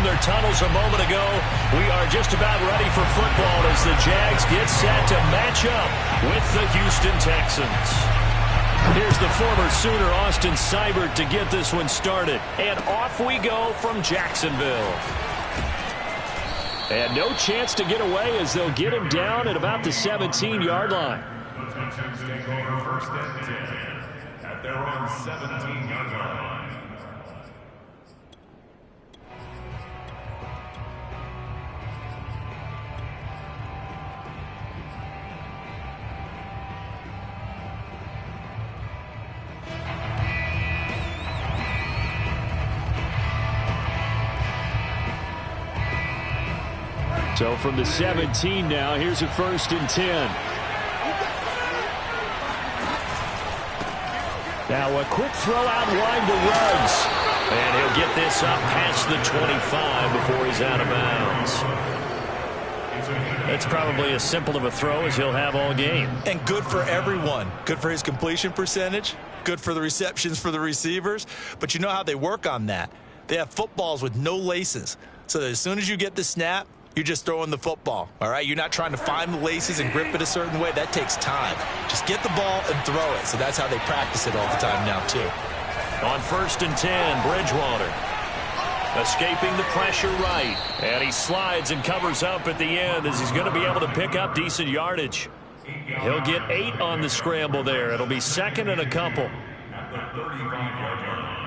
their tunnels a moment ago. We are just about ready for football as the Jags get set to match up with the Houston Texans. Here's the former Sooner, Austin Seibert, to get this one started. And off we go from Jacksonville. And no chance to get away as they'll get him down at about the 17-yard line. The Texans take over first and 10 at their own 17-yard line. So from the 17 now, here's a first and 10. Now a quick throw out wide to Ruggs. And he'll get this up past the 25 before he's out of bounds. That's probably as simple of a throw as he'll have all game. And good for everyone. Good for his completion percentage. Good for the receptions for the receivers. But you know how they work on that. They have footballs with no laces. So that as soon as you get the snap, you're just throwing the football, all right? You're not trying to find the laces and grip it a certain way. That takes time. Just get the ball and throw it. So that's how they practice it all the time now, too. On first and 10, Bridgewater. Escaping the pressure right. And he slides and covers up at the end as he's going to be able to pick up decent yardage. He'll get 8 on the scramble there. It'll be second and a couple. At the 35-yard line.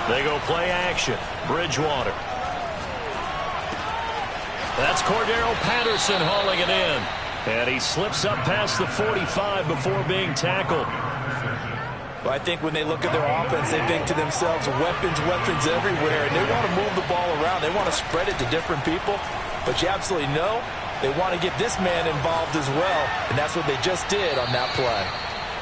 They go play action. Bridgewater. That's Cordero Patterson hauling it in. And he slips up past the 45 before being tackled. Well, I think when they look at their offense, they think to themselves, weapons everywhere. And they want to move the ball around. They want to spread it to different people. But you absolutely know they want to get this man involved as well. And that's what they just did on that play.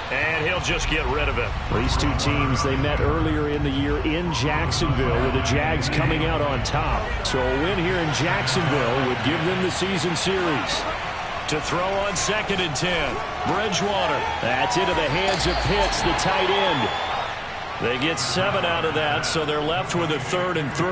And he'll just get rid of it. These two teams, they met earlier in the year in Jacksonville with the Jags coming out on top. So a win here in Jacksonville would give them the season series. To throw on second and 10, Bridgewater. That's into the hands of Pitts, the tight end. They get 7 out of that, so they're left with a 3rd and 3.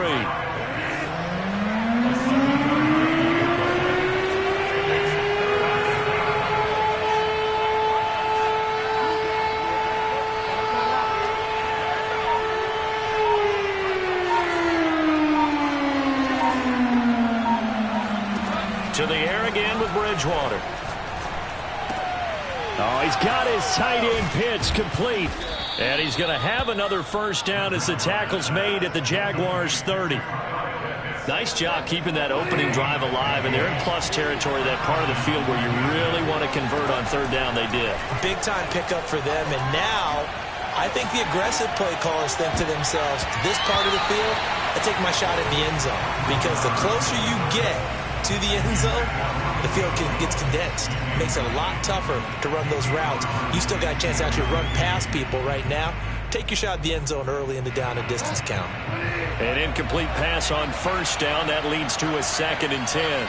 To the air again with Bridgewater. Oh, he's got his tight end Pitts complete. And he's going to have another first down as the tackle's made at the Jaguars' 30. Nice job keeping that opening drive alive, and they're in plus territory, that part of the field where you really want to convert on 3rd down. They did. Big-time pickup for them, and now I think the aggressive play callers think to themselves, this part of the field, I take my shot at the end zone, because the closer you get to the end zone, the field gets condensed. Makes it a lot tougher to run those routes. You still got a chance to actually run past people right now. Take your shot at the end zone early in the down and distance count. An incomplete pass on first down. That leads to a 2nd and 10.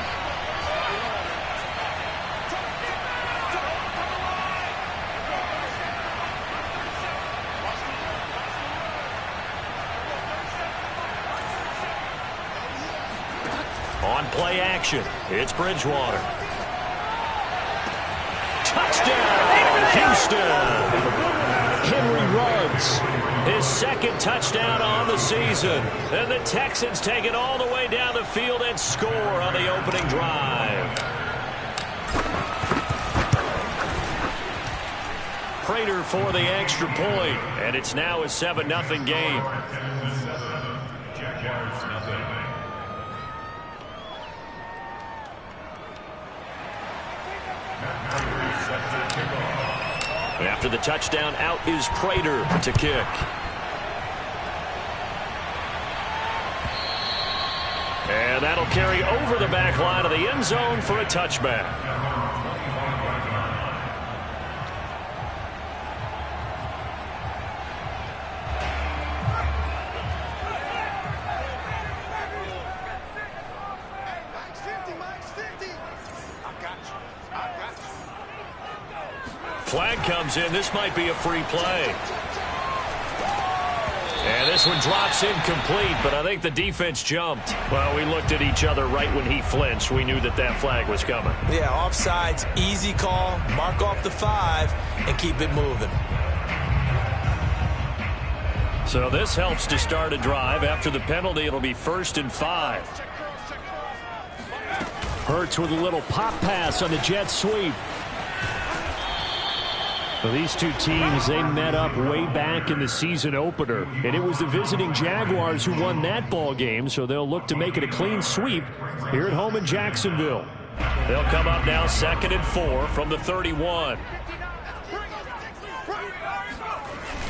On play action, it's Bridgewater. Touchdown, Houston! Henry Ruggs, his 2nd touchdown on the season. And the Texans take it all the way down the field and score on the opening drive. Prater for the extra point, and it's now a 7-0 game. Jaguars nothing. After the touchdown, out is Prater to kick. And that'll carry over the back line of the end zone for a touchback. Flag comes in. This might be a free play. And this one drops incomplete, but I think the defense jumped. Well, we looked at each other right when he flinched. We knew that that flag was coming. Yeah, offsides, easy call. Mark off the 5 and keep it moving. So this helps to start a drive. After the penalty, it'll be 1st and 5. Hurts with a little pop pass on the jet sweep. Well, these two teams, they met up way back in the season opener, and it was the visiting Jaguars who won that ball game, so they'll look to make it a clean sweep here at home in Jacksonville. They'll come up now 2nd and 4 from the 31.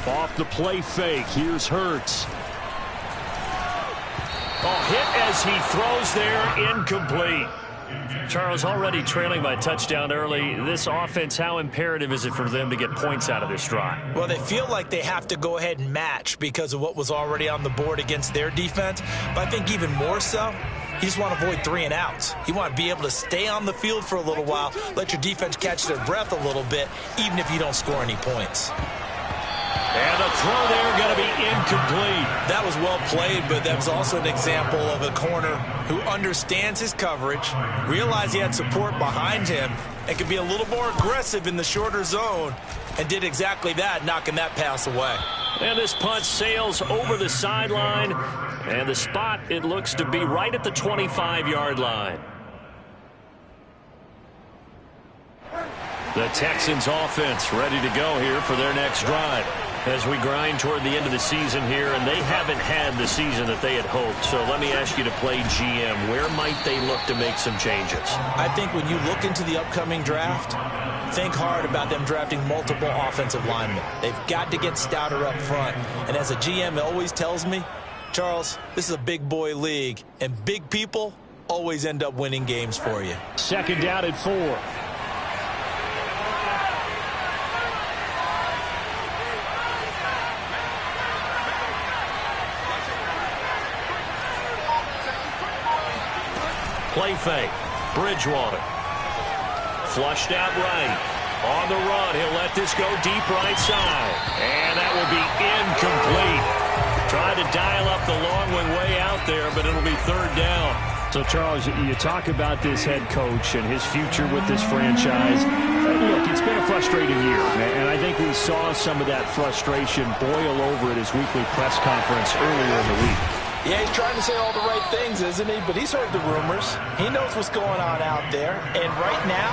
Off the play fake, here's Hurts. Oh, hit as he throws there, incomplete. Charles, already trailing by touchdown early. This offense, how imperative is it for them to get points out of this drive? Well, they feel like they have to go ahead and match because of what was already on the board against their defense. But I think even more so, you just want to avoid 3 and outs. You want to be able to stay on the field for a little while, let your defense catch their breath a little bit, even if you don't score any points. And the throw there going to be incomplete. That was well played, but that was also an example of a corner who understands his coverage, realized he had support behind him, and could be a little more aggressive in the shorter zone, and did exactly that, knocking that pass away. And this punt sails over the sideline, and the spot, it looks to be right at the 25-yard line. The Texans offense ready to go here for their next drive as we grind toward the end of the season here, and they haven't had the season that they had hoped. So let me ask you to play GM. Where might they look to make some changes? I think when you look into the upcoming draft, think hard about them drafting multiple offensive linemen. They've got to get stouter up front. And as a GM, it always tells me, Charles, this is a big boy league, and big people always end up winning games for you. 2nd down at 4. Play fake. Bridgewater. Flushed out right. On the run. He'll let this go deep right side. And that will be incomplete. Tried to dial up the long one way out there, but it'll be 3rd down. So, Charles, you talk about this head coach and his future with this franchise. Look, it's been a frustrating year, and I think we saw some of that frustration boil over at his weekly press conference earlier in the week. Yeah, he's trying to say all the right things, isn't he? But he's heard the rumors. He knows what's going on out there. And right now,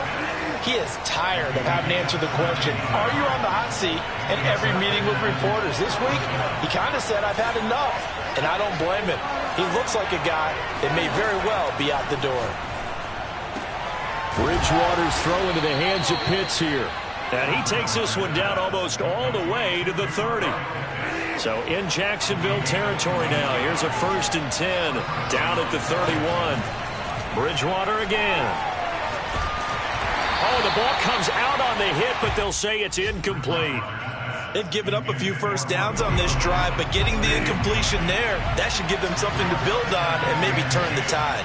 he is tired of having to answer the question, are you on the hot seat? In every meeting with reporters this week, he kind of said, I've had enough. And I don't blame him. He looks like a guy that may very well be out the door. Bridgewater's throw into the hands of Pitts here. And he takes this one down almost all the way to the 30. So in Jacksonville territory now. Here's a 1st and 10 down at the 31. Bridgewater again. Oh, the ball comes out on the hit, but they'll say it's incomplete. They've given up a few first downs on this drive, but getting the incompletion there, that should give them something to build on and maybe turn the tide.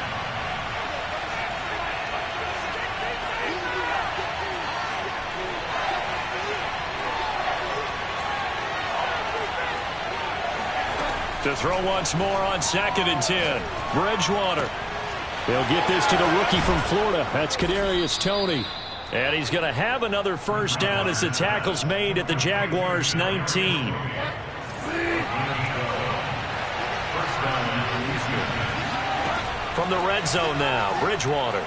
To throw once more on 2nd and 10. Bridgewater. They'll get this to the rookie from Florida. That's Kadarius Toney. And he's going to have another 1st down as the tackle's made at the Jaguars 19. From the red zone now, Bridgewater.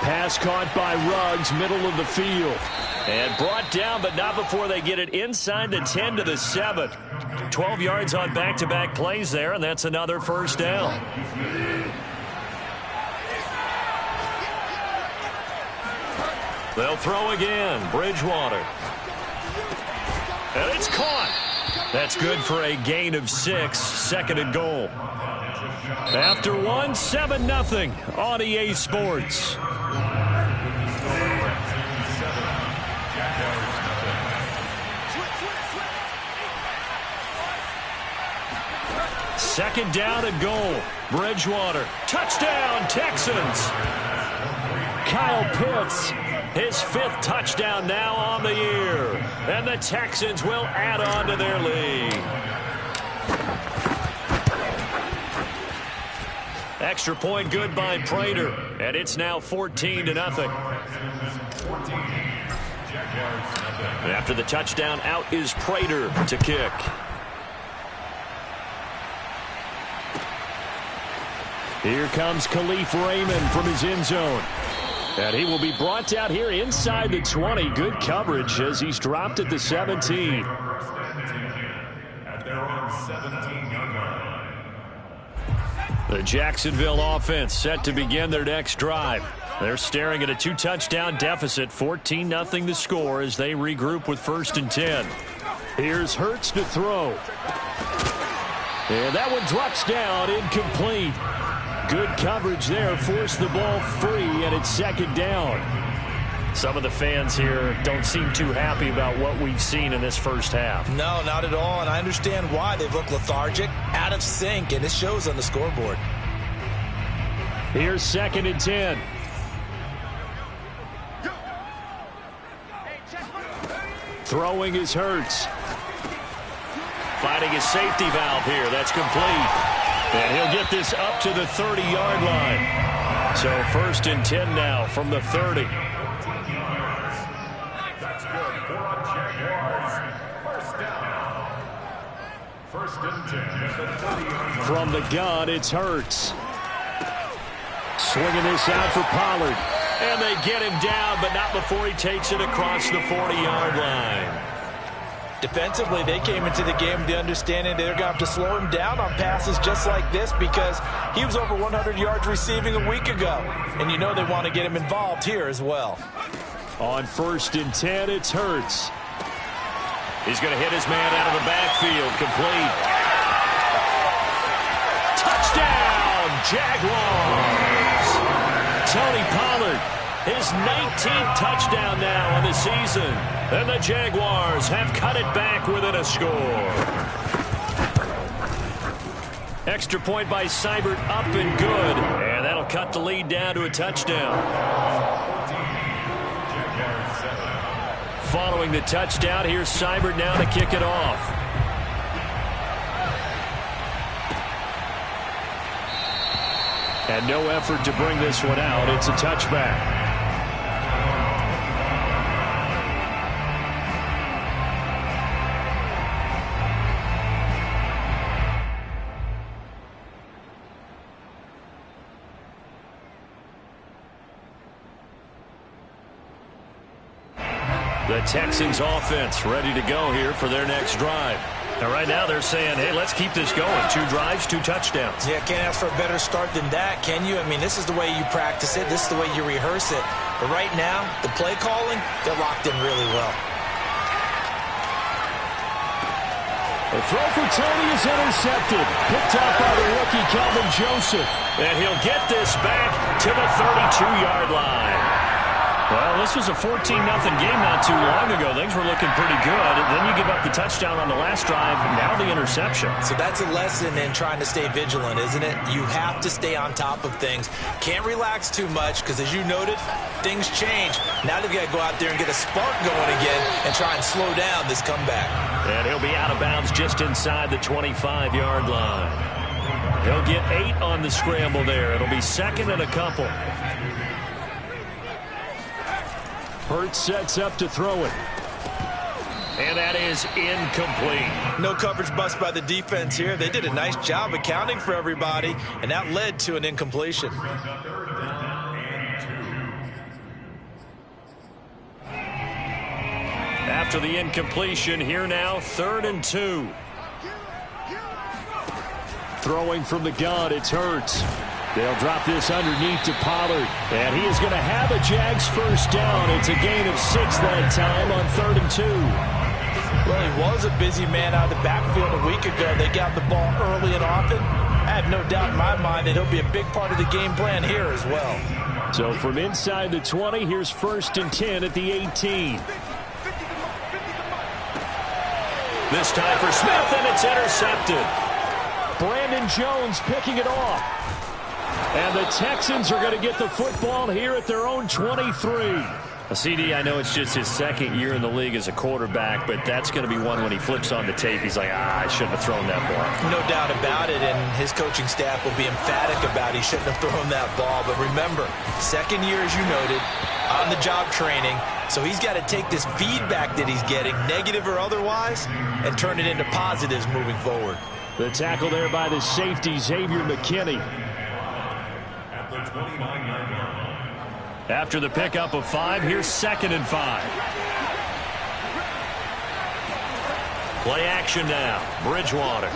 Pass caught by Ruggs, middle of the field. And brought down, but not before they get it inside the 10 to the 7. 12 yards on back-to-back plays there, and that's another 1st down. They'll throw again. Bridgewater. And it's caught. That's good for a gain of 6. 2nd and goal. After one, 7-0 on EA Sports. Second down and goal. Bridgewater. Touchdown, Texans. Kyle Pitts His 5th touchdown now on the year. And the Texans will add on to their lead. Extra point good by Prater. And it's now 14-0. After the touchdown, out is Prater to kick. Here comes Khalif Raymond from his end zone. And he will be brought down here inside the 20. Good coverage as he's dropped at the 17. At their own 17-yard line. The Jacksonville offense set to begin their next drive. They're staring at a 2-touchdown deficit, 14-0 the score as they regroup with 1st and 10. Here's Hurts to throw. And that one drops down, incomplete. Good coverage there, forced the ball free, and it's 2nd down. Some of the fans here don't seem too happy about what we've seen in this first half. No, not at all, and I understand why. They've looked lethargic, out of sync, and it shows on the scoreboard. Here's 2nd and 10. Throwing is Hurts. Finding a safety valve here. That's complete. And he'll get this up to the 30-yard line. So 1st and 10 now from the 30. That's good for our Jaguars. 1st down. 1st and 10 at the 30-yard line. From the gun, it's Hurts. Swinging this out for Pollard. And they get him down, but not before he takes it across the 40-yard line. Defensively, they came into the game with the understanding they're going to have to slow him down on passes just like this because he was over 100 yards receiving a week ago. And you know they want to get him involved here as well. On 1st and 10, it's Hurts. He's going to hit his man out of the backfield. Complete. Touchdown, Jaguars. Tony Pollard, his 19th touchdown now on the season. And the Jaguars have cut it back within a score. Extra point by Seibert, up and good. And that'll cut the lead down to a touchdown. Following the touchdown, here's Seibert now to kick it off. And no effort to bring this one out. It's a touchback. The Texans offense ready to go here for their next drive. Now, right now they're saying, hey, let's keep this going. 2 drives, 2 touchdowns. Yeah, can't ask for a better start than that, can you? I mean, this is the way you practice it. This is the way you rehearse it. But right now, the play calling, they're locked in really well. The throw for Tony is intercepted. Picked up by the rookie, Calvin Joseph. And he'll get this back to the 32-yard line. Well, this was a 14-0 game not too long ago. Things were looking pretty good. Then you give up the touchdown on the last drive, and now the interception. So that's a lesson in trying to stay vigilant, isn't it? You have to stay on top of things. Can't relax too much because, as you noted, things change. Now they've got to go out there and get a spark going again and try and slow down this comeback. And he'll be out of bounds just inside the 25-yard line. He'll get 8 on the scramble there. It'll be 2nd and a couple. Hurts sets up to throw it. And that is incomplete. No coverage bust by the defense here. They did a nice job accounting for everybody, and that led to an incompletion. After the incompletion, here now, 3rd and 2. Throwing from the gun, it's Hurts. They'll drop this underneath to Pollard. And he is going to have a Jags first down. It's a gain of 6 that time on 3rd and 2. Well, he was a busy man out of the backfield a week ago. They got the ball early and often. I have no doubt in my mind that he'll be a big part of the game plan here as well. So from inside the 20, here's 1st and 10 at the 18. This time for Smith, and it's intercepted. Brandon Jones picking it off. And the Texans are going to get the football here at their own 23. CD, I know it's just his second year in the league as a quarterback, but that's going to be one when he flips on the tape. He's like, I shouldn't have thrown that ball. No doubt about it, and his coaching staff will be emphatic about he shouldn't have thrown that ball. But remember, second year, as you noted, on-the-job training, so he's got to take this feedback that he's getting, negative or otherwise, and turn it into positives moving forward. The tackle there by the safety, Xavier McKinney. At the 29-yard line. After the pickup of 5, here's 2nd and 5. Play action now. Bridgewater.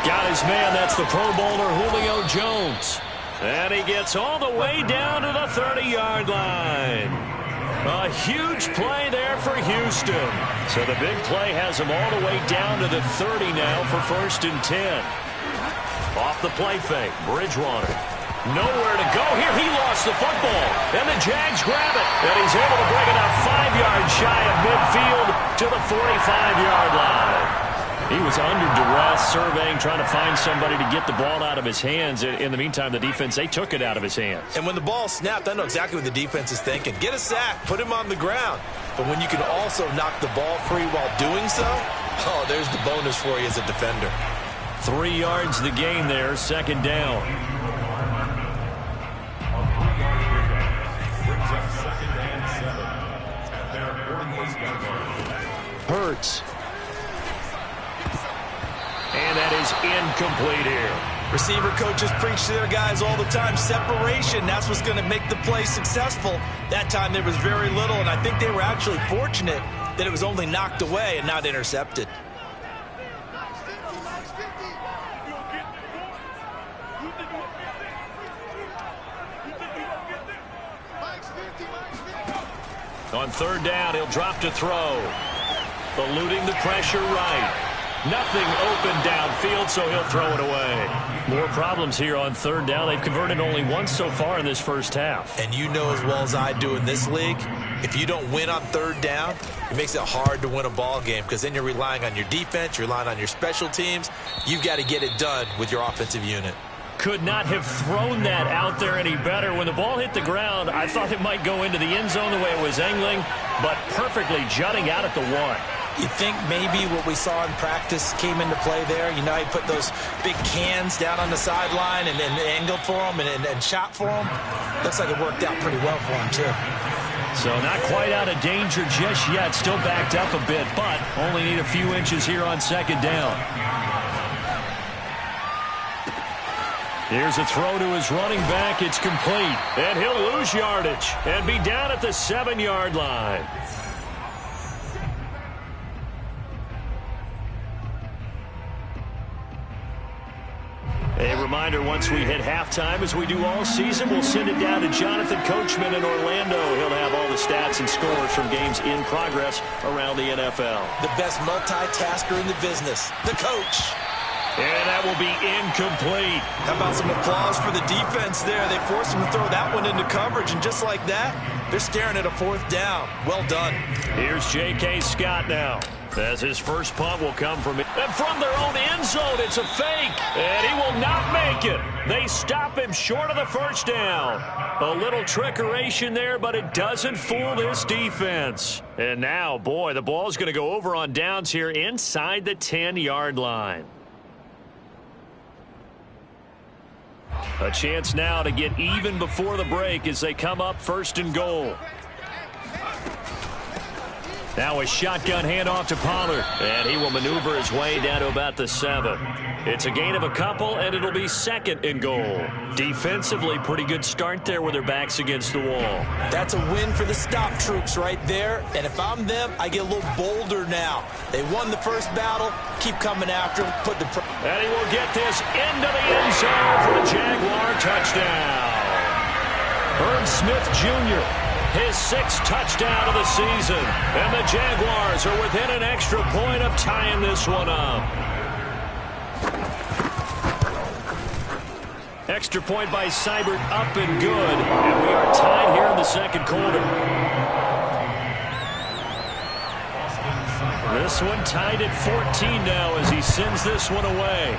Got his man. That's the Pro Bowler Julio Jones. And he gets all the way down to the 30-yard line. A huge play there for Houston. So the big play has him all the way down to the 30 now for 1st and 10. Off the play fake. Bridgewater. Nowhere to go here. He lost the football. And the Jags grab it. And he's able to bring it up 5 yards shy of midfield to the 45-yard line. He was under duress, surveying, trying to find somebody to get the ball out of his hands. In the meantime, the defense, they took it out of his hands. And when the ball snapped, I know exactly what the defense is thinking. Get a sack. Put him on the ground. But when you can also knock the ball free while doing so, oh, there's the bonus for you as a defender. 3 yards the gain there, 2nd down. Hurts. And that is incomplete here. Receiver coaches preach to their guys all the time. Separation, that's what's going to make the play successful. That time there was very little, and I think they were actually fortunate that it was only knocked away and not intercepted. On 3rd down, he'll drop to throw. Eluding the pressure right. Nothing open downfield, so he'll throw it away. More problems here on 3rd down. They've converted only once so far in this first half. And you know as well as I do in this league, if you don't win on 3rd down, it makes it hard to win a ball game because then you're relying on your defense, you're relying on your special teams. You've got to get it done with your offensive unit. Could not have thrown that out there any better. When the ball hit the ground, I thought it might go into the end zone the way it was angling, but perfectly jutting out at the 1. You think maybe what we saw in practice came into play there? You know, he put those big cans down on the sideline and angled for them and shot for them. Looks like it worked out pretty well for him, too. So not quite out of danger just yet. Still backed up a bit, but only need a few inches here on 2nd down. Here's a throw to his running back. It's complete. And he'll lose yardage and be down at the 7-yard line. A reminder, once we hit halftime, as we do all season, we'll send it down to Jonathan Coachman in Orlando. He'll have all the stats and scores from games in progress around the NFL. The best multitasker in the business, the coach. And that will be incomplete. How about some applause for the defense there? They forced him to throw that one into coverage, and just like that, they're staring at a 4th down. Well done. Here's J.K. Scott now, as his first punt will come from it. And from their own end zone, it's a fake. And he will not make it. They stop him short of the 1st down. A little trickeration there, but it doesn't fool this defense. And now, boy, the ball's going to go over on downs here inside the 10-yard line. A chance now to get even before the break as they come up 1st and goal. Now a shotgun handoff to Pollard, and he will maneuver his way down to about the 7. It's a gain of a couple, and it'll be 2nd and goal. Defensively, pretty good start there with their backs against the wall. That's a win for the stop troops right there, and if I'm them, I get a little bolder now. They won the first battle, keep coming after them, put the... And he will get this into the end zone for a Jaguar touchdown. Herb Smith Jr., his 6th touchdown of the season. And the Jaguars are within an extra point of tying this one up. Extra point by Seibert, up and good. And we are tied here in the 2nd quarter. This one tied at 14 now as he sends this one away.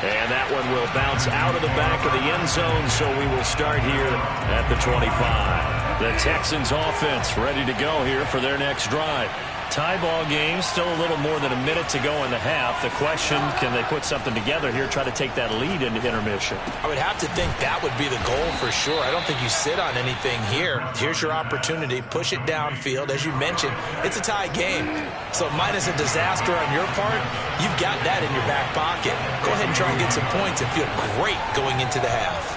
And that one will bounce out of the back of the end zone, so we will start here at the 25. The Texans offense ready to go here for their next drive. Tie ball game, still a little more than a minute to go in the half. The question, can they put something together here, try to take that lead into intermission? I would have to think that would be the goal for sure. I don't think you sit on anything here. Here's your opportunity. Push it downfield. As you mentioned, it's a tie game. So minus a disaster on your part, you've got that in your back pocket. Go ahead and try and get some points and feel great going into the half.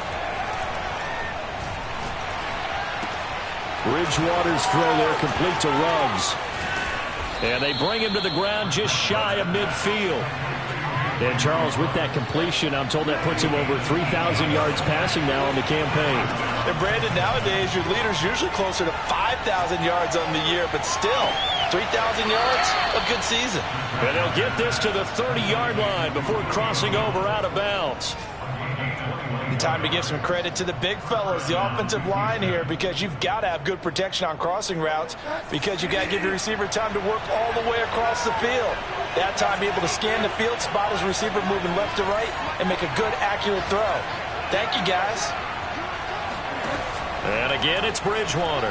Bridgewater's throw there complete to Ruggs. And they bring him to the ground just shy of midfield. And Charles, with that completion, I'm told that puts him over 3,000 yards passing now on the campaign. And Brandon, nowadays your leader's usually closer to 5,000 yards on the year, but still, 3,000 yards, a good season. And they'll get this to the 30-yard line before crossing over out of bounds. Time to give some credit to the big fellas, the offensive line here, because you've got to have good protection on crossing routes, because you've got to give your receiver time to work all the way across the field. That time, be able to scan the field, spot his receiver moving left to right, and make a good, accurate throw. Thank you, guys. And again, it's Bridgewater.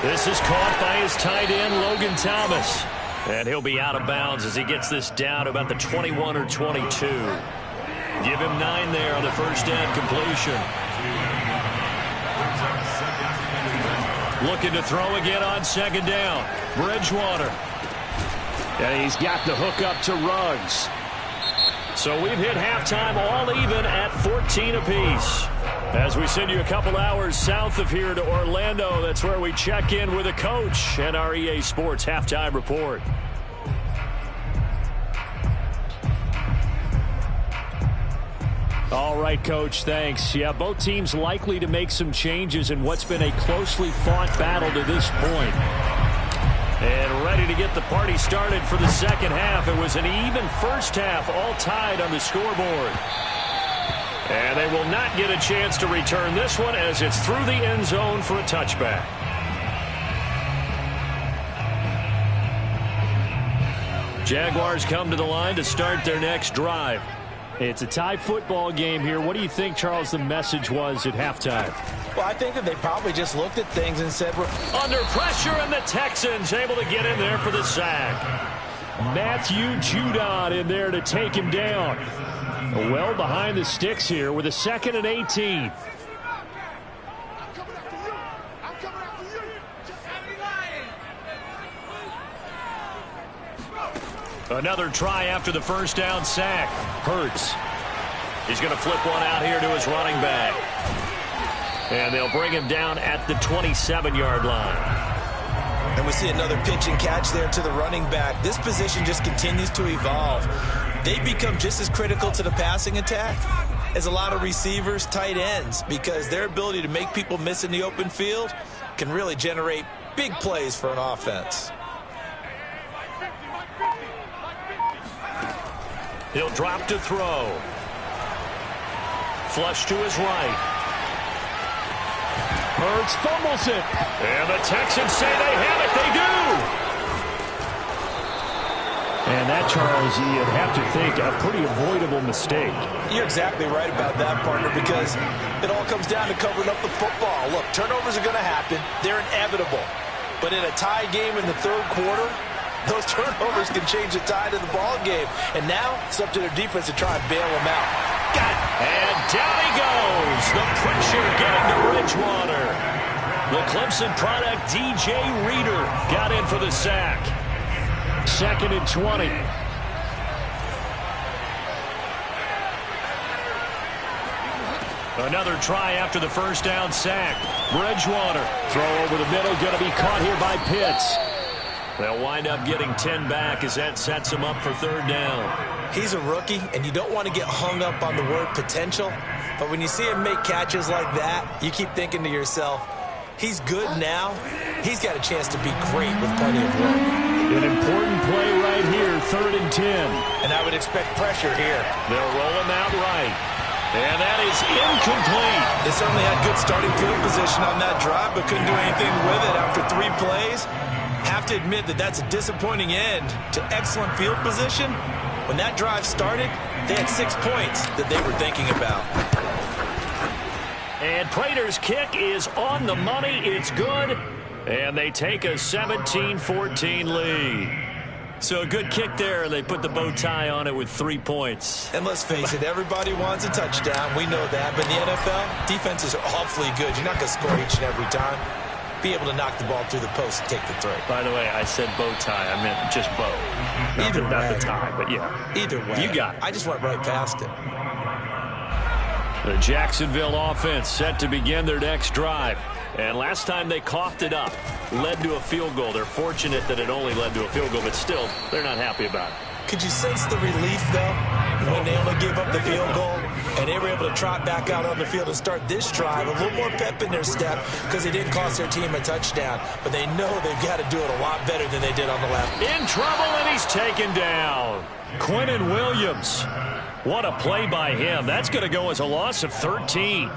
This is caught by his tight end, Logan Thomas. And he'll be out of bounds as he gets this down to about the 21 or 22. Give him 9 there on the first down completion. Looking to throw again on second down. Bridgewater. And he's got the hook up to Ruggs. So we've hit halftime all even at 14 apiece. As we send you a couple hours south of here to Orlando, that's where we check in with a coach and our EA Sports halftime report. All right, Coach, thanks. Yeah, both teams likely to make some changes in what's been a closely fought battle to this point. And ready to get the party started for the second half. It was an even first half, all tied on the scoreboard. And they will not get a chance to return this one as it's through the end zone for a touchback. Jaguars come to the line to start their next drive. It's a tie football game here. What do you think, Charles, the message was at halftime? Well, I think that they probably just looked at things and said, we're under pressure, and the Texans able to get in there for the sack. Matthew Judon in there to take him down. Well behind the sticks here with a 2nd and 18. Another try after the first down sack. Hurts. He's going to flip one out here to his running back. And they'll bring him down at the 27-yard line. And we see another pitch and catch there to the running back. This position just continues to evolve. They become just as critical to the passing attack as a lot of receivers, tight ends, because their ability to make people miss in the open field can really generate big plays for an offense. He'll drop to throw. Flush to his right. Hurts fumbles it. And the Texans say they have it. They do. And that, Charles, you'd have to think a pretty avoidable mistake. You're exactly right about that, partner, because it all comes down to covering up the football. Look, turnovers are going to happen. They're inevitable. But in a tie game in the third quarter, those turnovers can change the tide of the ball game. And now it's up to their defense to try and bail them out. Got it. And down he goes. The pressure getting to Bridgewater. The Clemson product, DJ Reader, got in for the sack. 2nd and 20. Another try after the first down sack. Bridgewater. Throw over the middle. Going to be caught here by Pitts. They'll wind up getting 10 back as that sets him up for third down. He's a rookie, and you don't want to get hung up on the word potential. But when you see him make catches like that, you keep thinking to yourself, he's good now. He's got a chance to be great with plenty of work. An important play right here, 3rd and 10. And I would expect pressure here. They'll roll him out right. And that is incomplete. They certainly had good starting field position on that drive, but couldn't do anything with it after 3 plays. Have to admit that that's a disappointing end to excellent field position, When that drive started, they had 6 points that they were thinking about. And Prater's kick is on the money. It's good. And they take a 17-14 lead. So a good kick there. They put the bow tie on it with 3 points. And let's face it, everybody wants a touchdown. We know that. But in the NFL, defenses are awfully good. You're not going to score each and every time. Be able to knock the ball through the post and take the throw. By the way, I said bow tie. I meant just bow. Not the tie, but yeah. Either way. You got it. I just went right past it. The Jacksonville offense set to begin their next drive. And last time they coughed it up, led to a field goal. They're fortunate that it only led to a field goal, but still, they're not happy about it. Could you sense the relief, though, when they only gave up the field goal and they were able to trot back out on the field and start this drive? A little more pep in their step because they didn't cost their team a touchdown. But they know they've got to do it a lot better than they did on the left. In trouble, and he's taken down. Quinnen Williams. What a play by him. That's going to go as a loss of 13.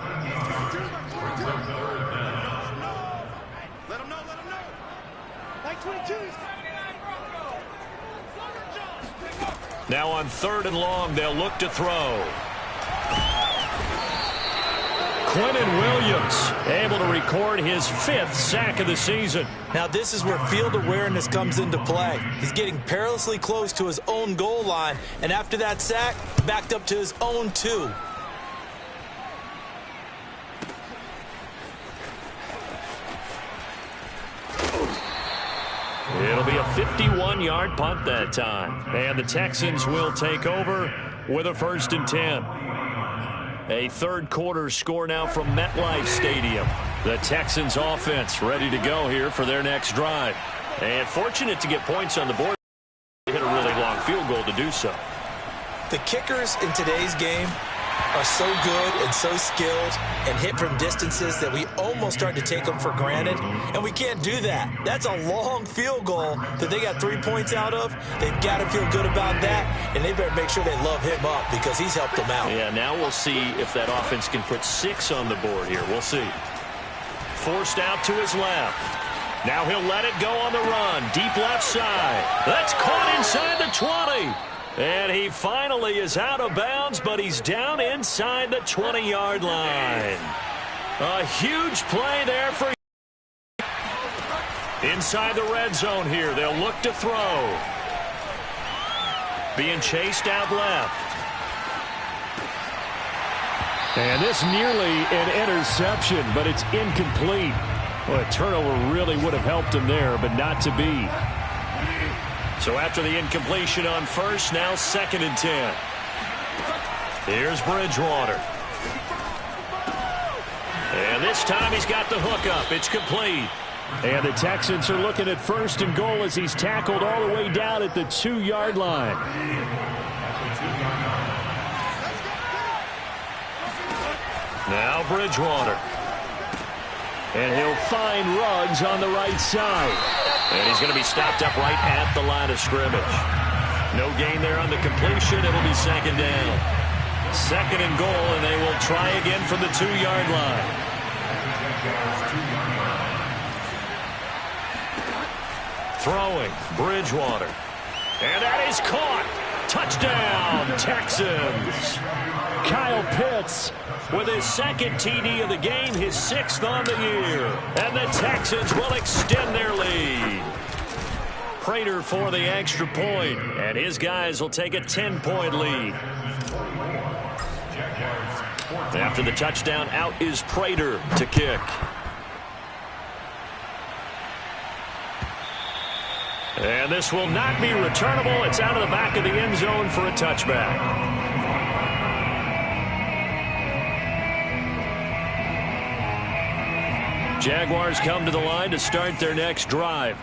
Now on 3rd and long, they'll look to throw. Quinnen Williams able to record his 5th sack of the season. Now this is where field awareness comes into play. He's getting perilously close to his own goal line, and after that sack, backed up to his own 2. It'll be a 51-yard punt that time. And the Texans will take over with a 1st and 10. A 3rd quarter score now from MetLife Stadium. The Texans offense ready to go here for their next drive. And fortunate to get points on the board. They hit a really long field goal to do so. The kickers in today's game are so good and so skilled and hit from distances that we almost start to take them for granted, and we can't do that. That's a long field goal that they got 3 points out of. They've got to feel good about that, and they better make sure they love him up because he's helped them out. Yeah, now we'll see if that offense can put 6 on the board here. We'll see. Forced out to his left. Now he'll let it go on the run. Deep left side. That's caught inside the 20. And he finally is out of bounds, but he's down inside the 20-yard line. A huge play there for inside the red zone here. They'll look to throw. Being chased out left. And this nearly an interception, but it's incomplete. Well, a turnover really would have helped him there, but not to be. So after the incompletion on 1st, now 2nd and 10. Here's Bridgewater. And this time he's got the hook up. It's complete. And the Texans are looking at 1st and goal as he's tackled all the way down at the 2-yard line. Now Bridgewater. And he'll find Ruggs on the right side. And he's going to be stopped up right at the line of scrimmage. No gain there on the completion. It'll be 2nd down. 2nd and goal, and they will try again from the 2-yard line. Throwing, Bridgewater. And that is caught. Touchdown, Texans. Kyle Pitts with his 2nd TD of the game, his 6th on the year. And the Texans will extend their lead. Prater for the extra point, and his guys will take a 10-point lead. After the touchdown, out is Prater to kick. And this will not be returnable. It's out of the back of the end zone for a touchback. Jaguars come to the line to start their next drive.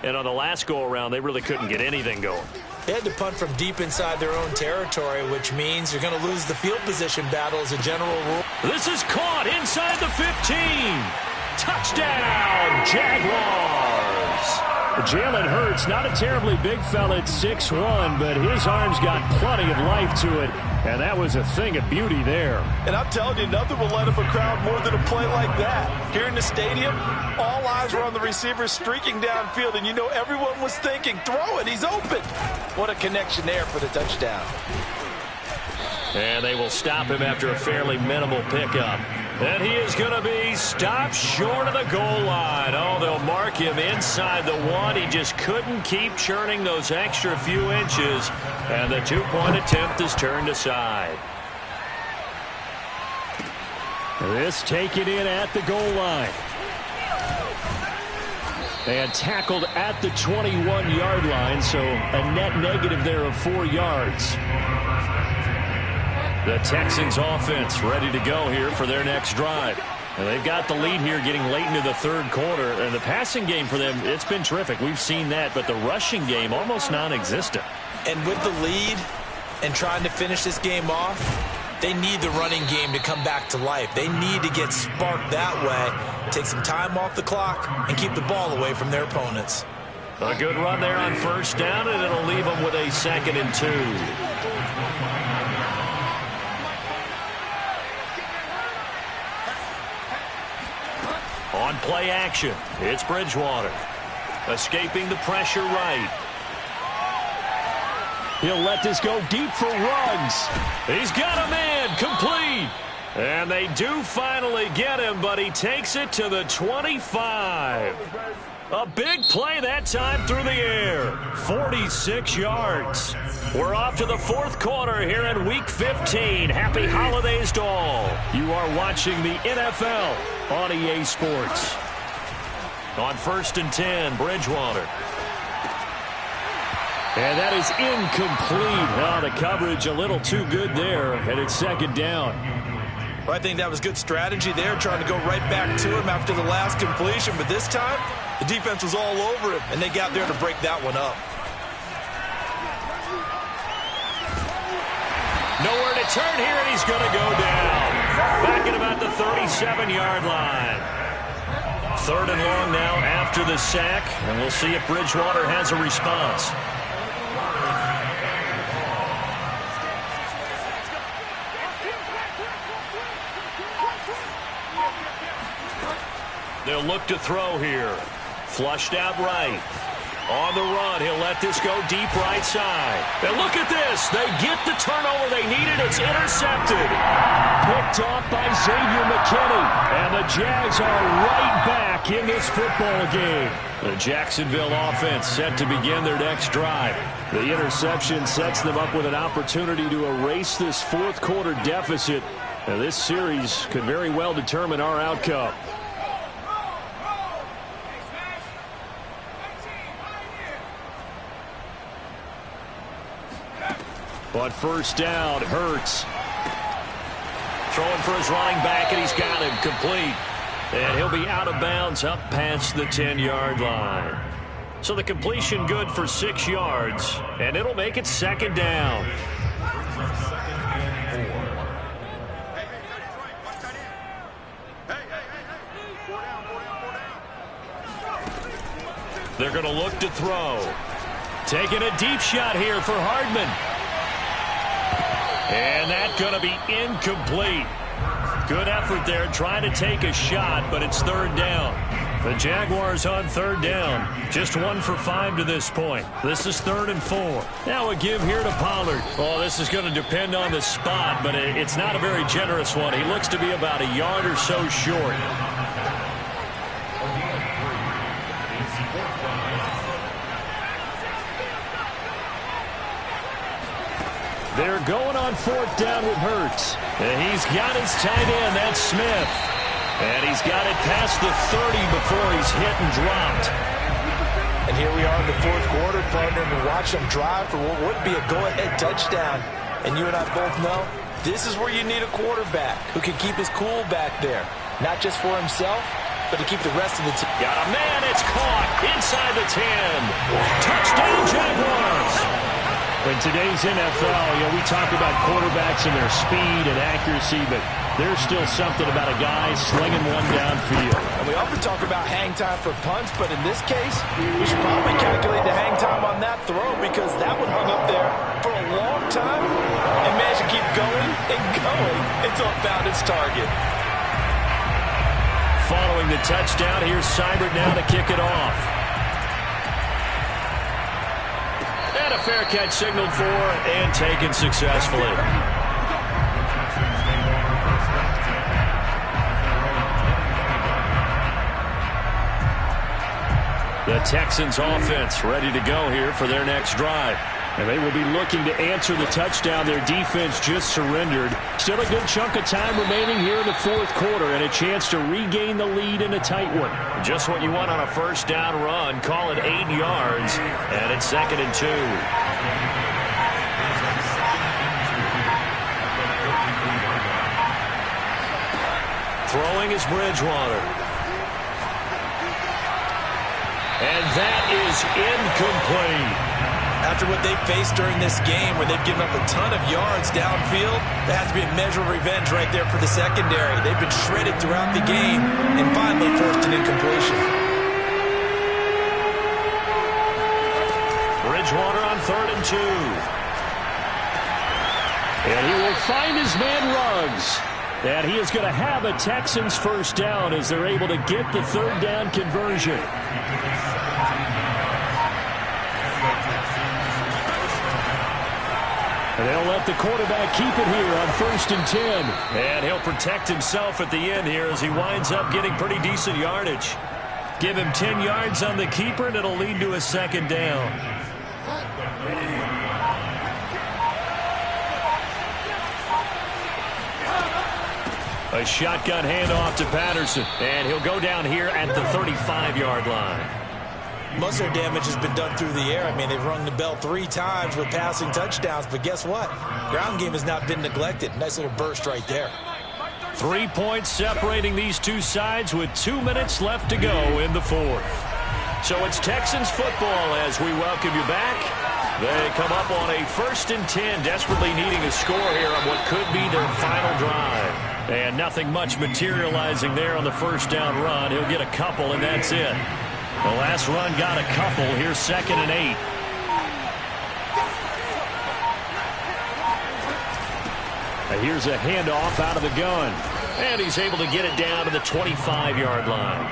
And on the last go-around, they really couldn't get anything going. They had to punt from deep inside their own territory, which means you're going to lose the field position battle as a general rule. This is caught inside the 15. Touchdown, Jaguars. Jalen Hurts, not a terribly big fella at 6'1", but his arms got plenty of life to it, and that was a thing of beauty there. And I'm telling you, nothing will light up a crowd more than a play like that. Here in the stadium, all eyes were on the receiver streaking downfield, and you know everyone was thinking, throw it, he's open. What a connection there for the touchdown. And they will stop him after a fairly minimal pickup. And he is going to be stopped short of the goal line. Oh, they'll mark him inside the 1. He just couldn't keep churning those extra few inches. And the 2-point attempt is turned aside. This taken in at the goal line. And tackled at the 21-yard line, so a net negative there of 4 yards. The Texans offense ready to go here for their next drive. And they've got the lead here getting late into the third quarter. And the passing game for them, it's been terrific. We've seen that, but the rushing game almost non-existent. And with the lead and trying to finish this game off, they need the running game to come back to life. They need to get sparked that way, take some time off the clock, and keep the ball away from their opponents. A good run there on first down, and it'll leave them with a 2nd and 2. On play action, it's Bridgewater. Escaping the pressure right. He'll let this go deep for Ruggs. He's got a man, complete. And they do finally get him, but he takes it to the 25. A big play that time through the air. 46 yards. We're off to the fourth quarter here in Week 15. Happy holidays to all. You are watching the NFL on EA Sports. On 1st and 10, Bridgewater. And that is incomplete. Oh, the coverage a little too good there, and it's 2nd down. Well, I think that was good strategy there, trying to go right back to him after the last completion. But this time, the defense was all over him, and they got there to break that one up. Nowhere to turn here, and he's going to go down. Back at about the 37-yard line. 3rd and long now after the sack, and we'll see if Bridgewater has a response. They'll look to throw here. Flushed out right. On the run, he'll let this go deep right side. And look at this. They get the turnover they needed. It's intercepted. Picked off by Xavier McKinney. And the Jags are right back in this football game. The Jacksonville offense set to begin their next drive. The interception sets them up with an opportunity to erase this fourth quarter deficit. And this series could very well determine our outcome. But first down, Hurts. Throwing for his running back, and he's got him complete. And he'll be out of bounds up past the 10-yard line. So the completion good for 6 yards, and it'll make it 2nd down. They're going to look to throw. Taking a deep shot here for Hardman. And that's going to be incomplete. Good effort there trying to take a shot, but it's 3rd down. The Jaguars on 3rd down. Just 1 for 5 to this point. This is 3rd and 4. Now a give here to Pollard. Oh, this is going to depend on the spot, but it's not a very generous one. He looks to be about a yard or so short. They're going on 4th down with Hurts. And he's got his tight end, that's Smith. And he's got it past the 30 before he's hit and dropped. And here we are in the fourth quarter, partner, and watch them drive for what would be a go-ahead touchdown. And you and I both know this is where you need a quarterback who can keep his cool back there. Not just for himself, but to keep the rest of the team. Got a man, it's caught inside the 10. Touchdown, Jaguars. In today's NFL, we talk about quarterbacks and their speed and accuracy, but There's still something about a guy slinging one downfield. And we often talk about hang time for punts, but in this case, we should probably calculate the hang time on that throw because that one hung up there for a long time and managed to keep going and going until it found its target. Following the touchdown, here's Seibert now to kick it off. And a fair catch signaled for and taken successfully. The Texans offense ready to go here for their next drive. And they will be looking to answer the touchdown their defense just surrendered. Still a good chunk of time remaining here in the fourth quarter and a chance to regain the lead in a tight one. Just what you want on a first down run. Call it 8 yards, and it's 2nd and 2. Throwing is Bridgewater. And that is incomplete. After what they faced during this game where they've given up a ton of yards downfield, there has to be a measure of revenge right there for the secondary. They've been shredded throughout the game and finally forced an incompletion. Bridgewater on 3rd and 2. And he will find his man Ruggs. And he is going to have a Texans first down as they're able to get the 3rd down conversion. And they'll let the quarterback keep it here on 1st and 10. And he'll protect himself at the end here as he winds up getting pretty decent yardage. Give him 10 yards on the keeper, and it'll lead to a 2nd down. A shotgun handoff to Patterson. And he'll go down here at the 35-yard line. Most of their damage has been done through the air. I mean, they've rung the bell 3 times with passing touchdowns. But guess what? Ground game has not been neglected. Nice little burst right there. 3 points separating these two sides with 2 minutes left to go in the fourth. So it's Texans football as we welcome you back. They come up on a 1st and 10, desperately needing a score here on what could be their final drive. And nothing much materializing there on the first down run. He'll get a couple, and that's it. The last run got a couple. Here's 2nd and 8. And here's a handoff out of the gun. And he's able to get it down to the 25-yard line.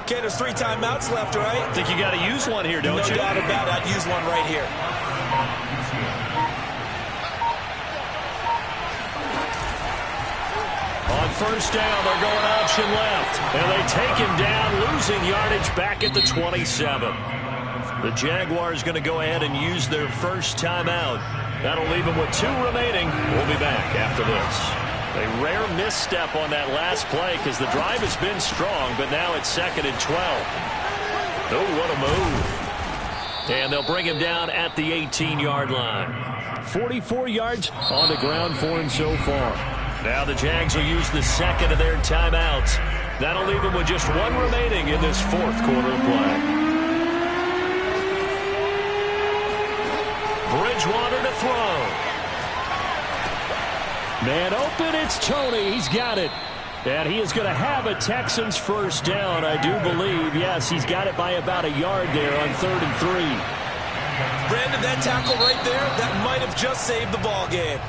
Okay, there's 3 timeouts left, right? I think you got to use one here, don't you? No doubt about it. I'd use one right here. On first down, they're going option left. And they take him down, losing yardage back at the 27. The Jaguars going to go ahead and use their first timeout. That'll leave them with 2 remaining. We'll be back after this. A rare misstep on that last play because the drive has been strong, but now it's 2nd and 12. Oh, what a move. And they'll bring him down at the 18-yard line. 44 yards on the ground for him so far. Now the Jags will use the 2nd of their timeouts. That'll leave them with just 1 remaining in this 4th quarter of play. Bridgewater to throw. Man open, it's Tony. He's got it. And he is going to have a Texans first down, I do believe. Yes, he's got it by about a yard there on 3rd and 3. Brandon, that tackle right there, that might have just saved the ball game.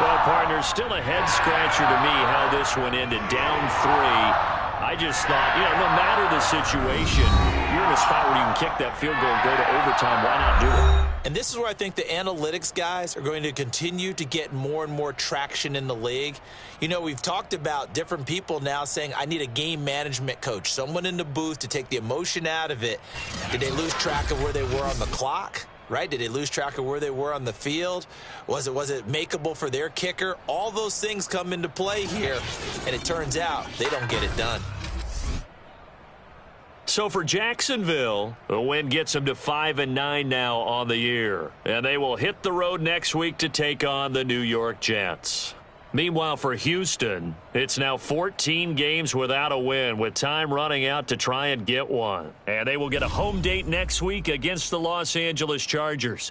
Well, partner, still a head-scratcher to me how this one ended. Down 3. I just thought, no matter the situation, you're in a spot where you can kick that field goal and go to overtime. Why not do it? And this is where I think the analytics guys are going to continue to get more and more traction in the league. We've talked about different people now saying, I need a game management coach, someone in the booth to take the emotion out of it. Did they lose track of where they were on the clock? Right? Did they lose track of where they were on the field? Was it makeable for their kicker? All those things come into play here, and it turns out they don't get it done. So for Jacksonville, the win gets them to 5-9 now on the year. And they will hit the road next week to take on the New York Jets. Meanwhile, for Houston, it's now 14 games without a win, with time running out to try and get one. And they will get a home date next week against the Los Angeles Chargers.